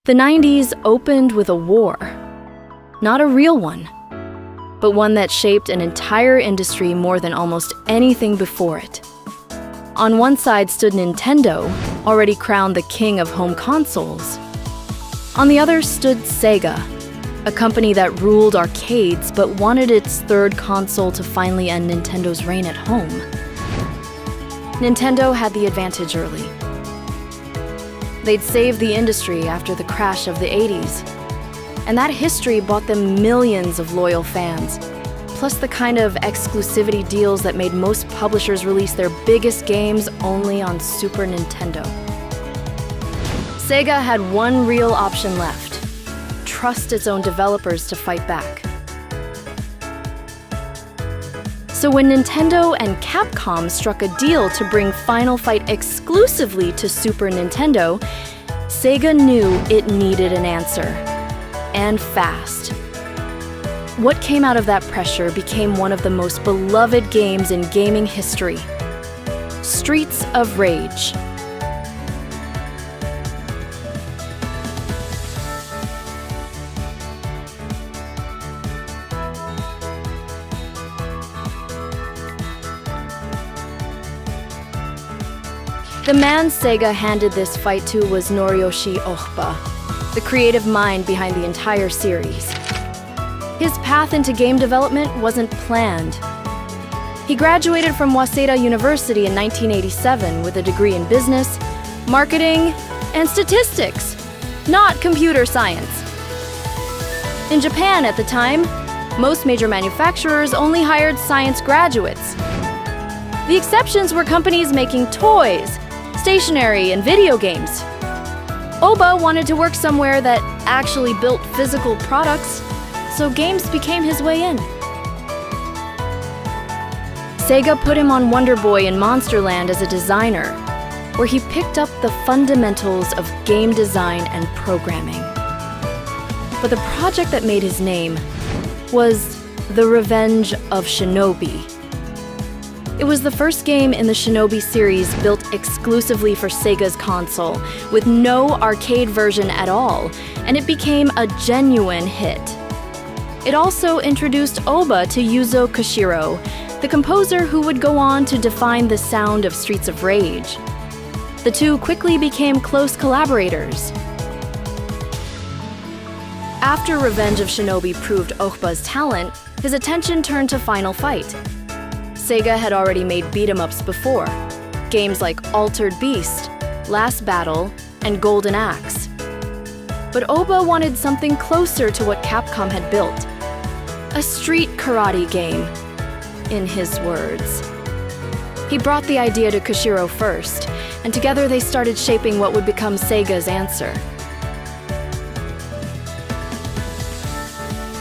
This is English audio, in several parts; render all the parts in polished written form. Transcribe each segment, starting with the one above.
The 90s opened with a war. Not a real one, but one that shaped an entire industry more than almost anything before it. On one side stood Nintendo, already crowned the king of home consoles. On the other stood Sega, a company that ruled arcades but wanted its third console to finally end Nintendo's reign at home. Nintendo had the advantage early. They'd saved the industry after the crash of the 80s, and that history bought them millions of loyal fans, plus the kind of exclusivity deals that made most publishers release their biggest games only on Super Nintendo. Sega had one real option left: trust its own developers to fight back. So when Nintendo and Capcom struck a deal to bring Final Fight exclusively to Super Nintendo, Sega knew it needed an answer. And fast. What came out of that pressure became one of the most beloved games in gaming history: Streets of Rage. The man Sega handed this fight to was Noriyoshi Ohba, the creative mind behind the entire series. His path into game development wasn't planned. He graduated from Waseda University in 1987 with a degree in business, marketing, and statistics, not computer science. In Japan at the time, most major manufacturers only hired science graduates. The exceptions were companies making toys, stationery, and video games. Ohba wanted to work somewhere that actually built physical products, so games became his way in. Sega put him on Wonder Boy and Monsterland as a designer, where he picked up the fundamentals of game design and programming. But the project that made his name was The Revenge of Shinobi. It was the first game in the Shinobi series built exclusively for Sega's console, with no arcade version at all, and it became a genuine hit. It also introduced Ohba to Yuzo Koshiro, the composer who would go on to define the sound of Streets of Rage. The two quickly became close collaborators. After Revenge of Shinobi proved Ohba's talent, his attention turned to Final Fight. Sega had already beat 'em ups before, games like Altered Beast, Last Battle, and Golden Axe. But Ohba wanted something closer to what Capcom had built: a street karate game, in his words. He brought the idea to Koshiro first, and together they started shaping what would become Sega's answer.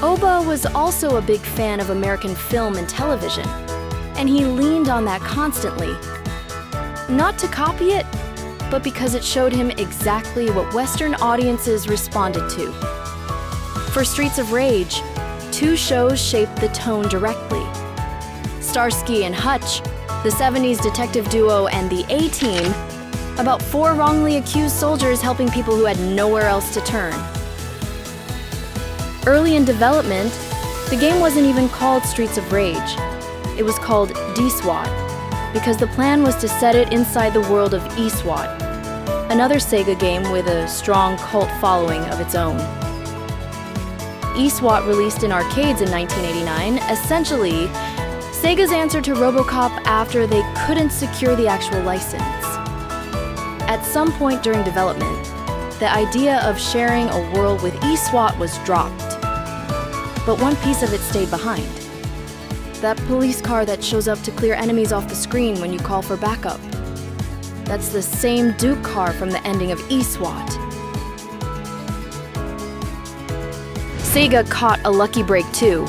Ohba was also a big fan of American film and television, and he leaned on that constantly. Not to copy it, but because it showed him exactly what Western audiences responded to. For Streets of Rage, two shows shaped the tone directly. Starsky and Hutch, the 70s detective duo, and the A-Team, about four wrongly accused soldiers helping people who had nowhere else to turn. Early in development, the game wasn't even called Streets of Rage. It was called e-swat, because the plan was to set it inside the world of e-swat, another Sega game with a strong cult following of its own. e-swat released in arcades in 1989, essentially Sega's answer to RoboCop after they couldn't secure the actual license. At some point during development, the idea of sharing a world with e-swat was dropped, but one piece of it stayed behind. That police car that shows up to clear enemies off the screen when you call for backup. That's the same Duke car from the ending of e-swat. Sega caught a lucky break too.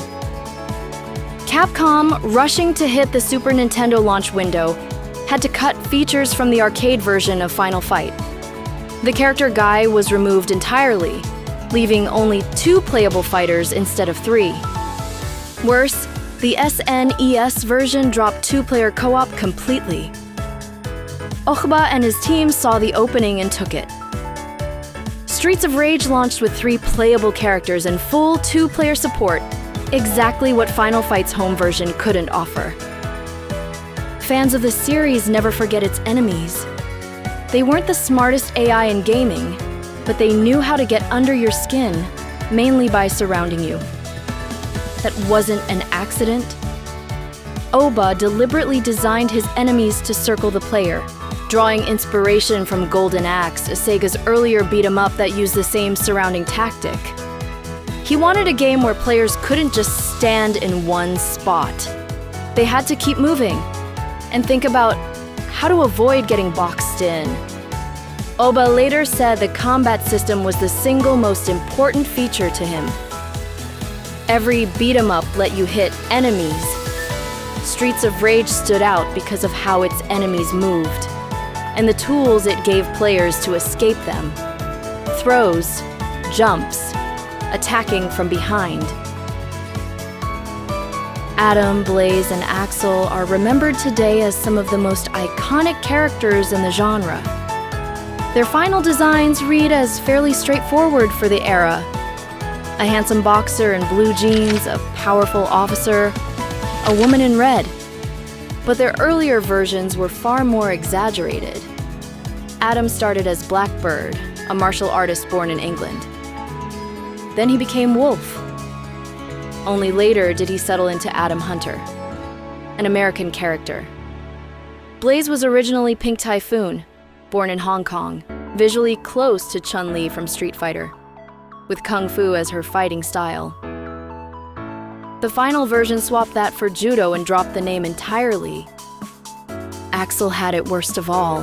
Capcom, rushing to hit the Super Nintendo launch window, had to cut features from the arcade version of Final Fight. The character Guy was removed entirely, leaving only 2 playable fighters instead of 3. Worse, the SNES version dropped 2-player co-op completely. Ohba and his team saw the opening and took it. Streets of Rage launched with 3 playable characters and full 2-player support, exactly what Final Fight's home version couldn't offer. Fans of the series never forget its enemies. They weren't the smartest AI in gaming, but they knew how to get under your skin, mainly by surrounding you. That wasn't an accident. Ohba deliberately designed his enemies to circle the player, drawing inspiration from Golden Axe, Sega's earlier beat-em-up that used the same surrounding tactic. He wanted a game where players couldn't just stand in one spot. They had to keep moving and think about how to avoid getting boxed in. Ohba later said the combat system was the single most important feature to him. Every beat-em-up let you hit enemies. Streets of Rage stood out because of how its enemies moved and the tools it gave players to escape them. Throws, jumps, attacking from behind. Adam, Blaze, and Axel are remembered today as some of the most iconic characters in the genre. Their final designs read as fairly straightforward for the era. A handsome boxer in blue jeans, a powerful officer, a woman in red. But their earlier versions were far more exaggerated. Adam started as Blackbird, a martial artist born in England. Then he became Wolf. Only later did he settle into Adam Hunter, an American character. Blaze was originally Pink Typhoon, born in Hong Kong, visually close to Chun-Li from Street Fighter, with Kung Fu as her fighting style. The final version swapped that for Judo and dropped the name entirely. Axel had it worst of all.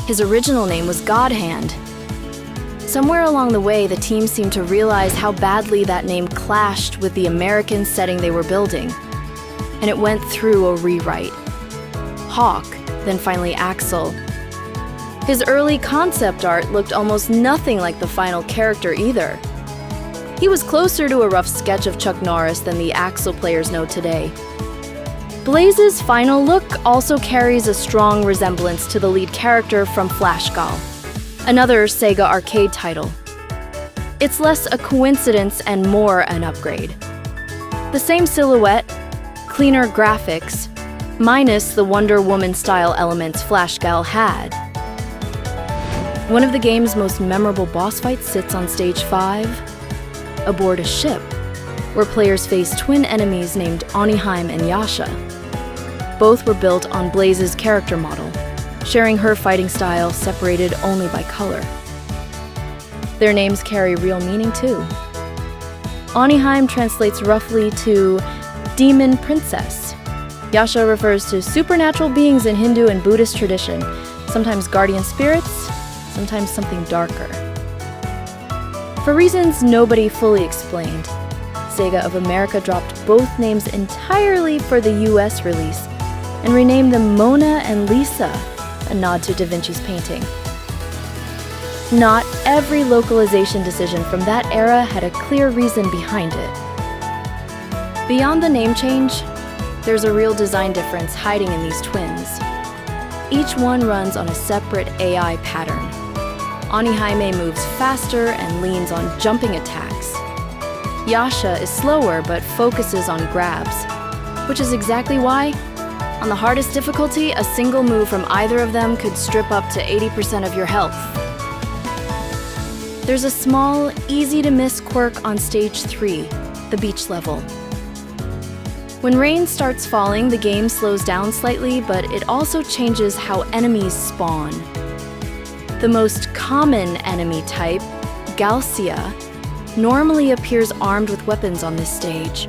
His original name was Godhand. Somewhere along the way, the team seemed to realize how badly that name clashed with the American setting they were building, and it went through a rewrite. Hawk, then finally Axel. His early concept art looked almost nothing like the final character either. He was closer to a rough sketch of Chuck Norris than the Axel players know today. Blaze's final look also carries a strong resemblance to the lead character from Flash Gal, another Sega arcade title. It's less a coincidence and more an upgrade. The same silhouette, cleaner graphics, minus the Wonder Woman-style elements Flash Gal had. One of the game's most memorable boss fights sits on stage 5, aboard a ship, where players face twin enemies named Onihime and Yasha. Both were built on Blaze's character model, sharing her fighting style separated only by color. Their names carry real meaning too. Onihime translates roughly to demon princess. Yasha refers to supernatural beings in Hindu and Buddhist tradition, sometimes guardian spirits, sometimes something darker. For reasons nobody fully explained, Sega of America dropped both names entirely for the US release and renamed them Mona and Lisa, a nod to Da Vinci's painting. Not every localization decision from that era had a clear reason behind it. Beyond the name change, there's a real design difference hiding in these twins. Each one runs on a separate AI pattern. Onihime moves faster and leans on jumping attacks. Yasha is slower but focuses on grabs, which is exactly why, on the hardest difficulty, a single move from either of them could strip up to 80% of your health. There's a small, easy-to-miss quirk on stage 3, the beach level. When rain starts falling, the game slows down slightly, but it also changes how enemies spawn. The most common enemy type, Galcia, normally appears armed with weapons on this stage.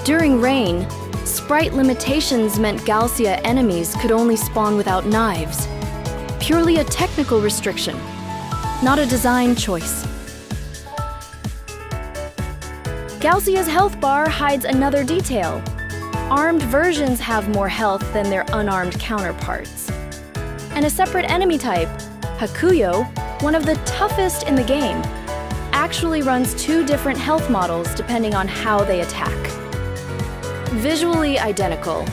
During rain, sprite limitations meant Galcia enemies could only spawn without knives. Purely a technical restriction, not a design choice. Galcia's health bar hides another detail. Armed versions have more health than their unarmed counterparts. And a separate enemy type, Hakuyo, one of the toughest in the game, actually runs 2 different health models depending on how they attack. Visually identical.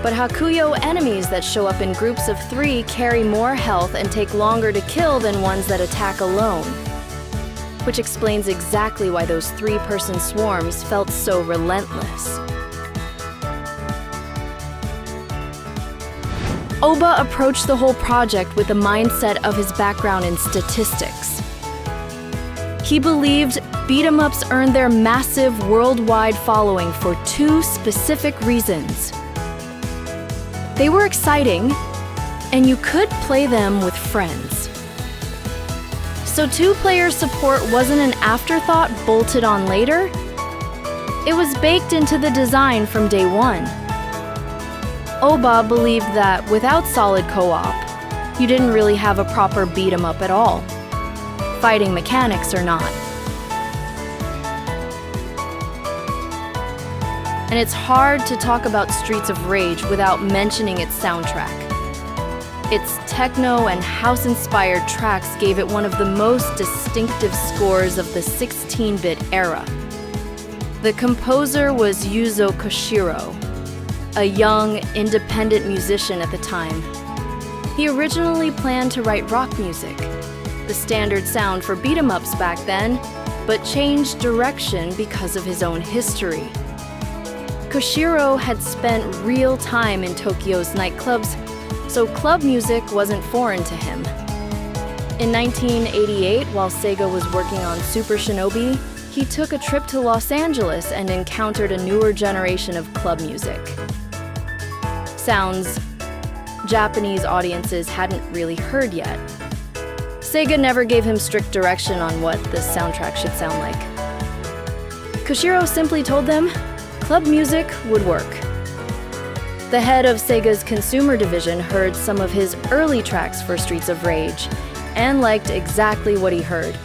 But Hakuyo enemies that show up in groups of 3 carry more health and take longer to kill than ones that attack alone. Which explains exactly why those 3-person swarms felt so relentless. Ohba approached the whole project with the mindset of his background in statistics. He believed beat-em-ups earned their massive worldwide following for 2 specific reasons. They were exciting, and you could play them with friends. So 2-player support wasn't an afterthought bolted on later. It was baked into the design from day one. Ohba believed that without solid co-op, you didn't really have a proper beat-em-up at all, fighting mechanics or not. And it's hard to talk about Streets of Rage without mentioning its soundtrack. Its techno and house-inspired tracks gave it one of the most distinctive scores of the 16-bit era. The composer was Yuzo Koshiro, a young, independent musician at the time. He originally planned to write rock music, the standard sound for beat-em-ups back then, but changed direction because of his own history. Koshiro had spent real time in Tokyo's nightclubs, so club music wasn't foreign to him. In 1988, while Sega was working on Super Shinobi, he took a trip to Los Angeles and encountered a newer generation of club music. Sounds Japanese audiences hadn't really heard yet. Sega never gave him strict direction on what the soundtrack should sound like. Koshiro simply told them club music would work. The head of Sega's consumer division heard some of his early tracks for Streets of Rage and liked exactly what he heard.